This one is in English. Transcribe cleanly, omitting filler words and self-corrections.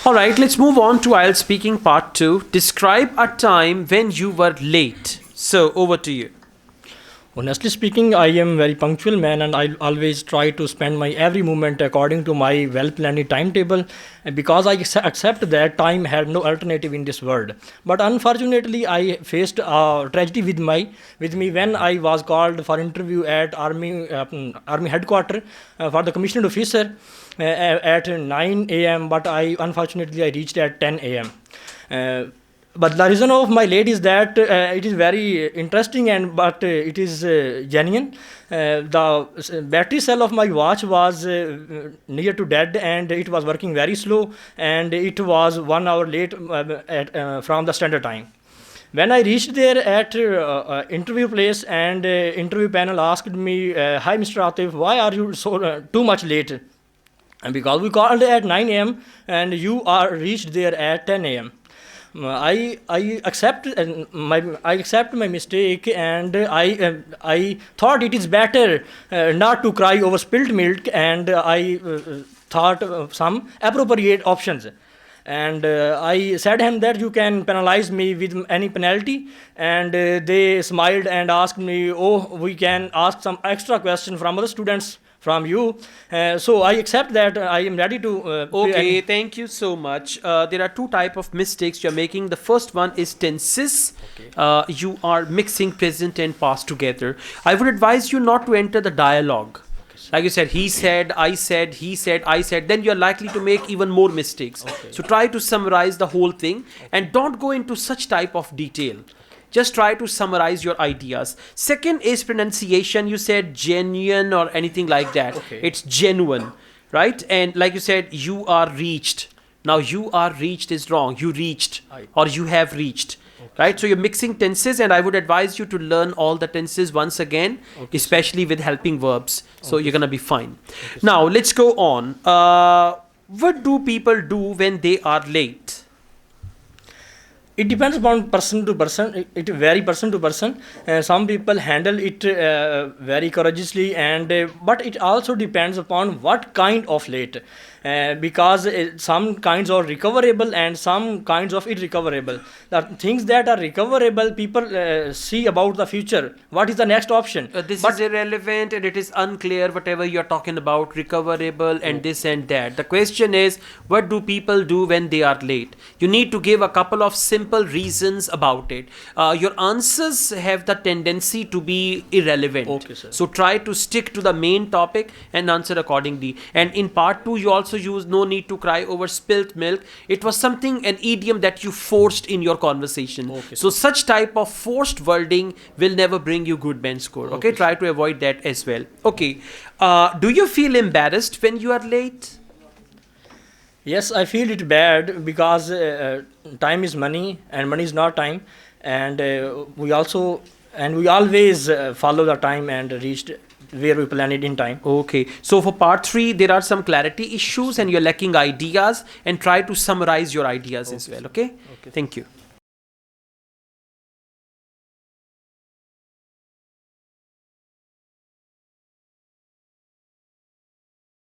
All right, let's move on to IELTS speaking part 2. Describe a time when you were late. So, over to you. Honestly speaking, I am very punctual man, and I always try to spend my every moment according to my well-planned timetable, and because I accept that time had no alternative in this world. But unfortunately, I faced a tragedy with me when I was called for interview at army headquarters for the commissioned officer at 9 a.m. But unfortunately I reached at 10 a.m. But the reason of my late is that it is very interesting, and but it is genuine. The battery cell of my watch was near to dead, and it was working very slow, and it was 1 hour late from the standard time. When I reached there at interview place, and interview panel asked me, "Hi, Mr. Atif, why are you so too much late?" And because we called at 9 a.m. and you are reached there at 10 a.m. I accept my mistake, and I thought it is better not to cry over spilled milk, and I thought some appropriate options. And I said him that you can penalize me with any penalty, and they smiled and asked me, "Oh, we can ask some extra question from other students from you." So I accept that I am ready to okay, thank you so much. There are two type of mistakes you're making. The first one is tenses. Okay. You are mixing present and past together. I would advise you not to enter the dialogue. Like you said, he said, I said, he said, I said, then you're likely to make even more mistakes. Okay. So try to summarize the whole thing, and don't go into such type of detail. Just try to summarize your ideas. Second is pronunciation. You said genuine or anything like that. Okay. It's genuine, right? And like you said, you are reached. Now you are reached is wrong. You reached or you have reached. Okay. Right? So you're mixing tenses, and I would advise you to learn all the tenses once again, okay, especially with helping verbs. So okay, you're going to be fine. Okay, now let's go on. What do people do when they are late? It depends upon person to person. It vary person to person. Some people handle it very courageously, and but it also depends upon what kind of late. Because some kinds are recoverable and some kinds of irrecoverable. The things that are recoverable, people see about the future. What is the next option? This is irrelevant, and it is unclear whatever you're talking about, recoverable and this and that. The question is, what do people do when they are late? You need to give a couple of simple reasons about it. Your answers have the tendency to be irrelevant. Okay, sir. So try to stick to the main topic and answer accordingly. And in part 2, you also use "no need to cry over spilt milk." It was something, an idiom that you forced in your conversation. Okay. So such type of forced wording will never bring you good band score. Okay, try to avoid that as well. Okay, do you feel embarrassed when you are late? Yes, I feel it bad because time is money and money is not time, and we always follow the time and reached where we planned it in time. Okay, so for part 3, there are some clarity issues and you're lacking ideas, and try to summarize your ideas as well. Okay, thank you.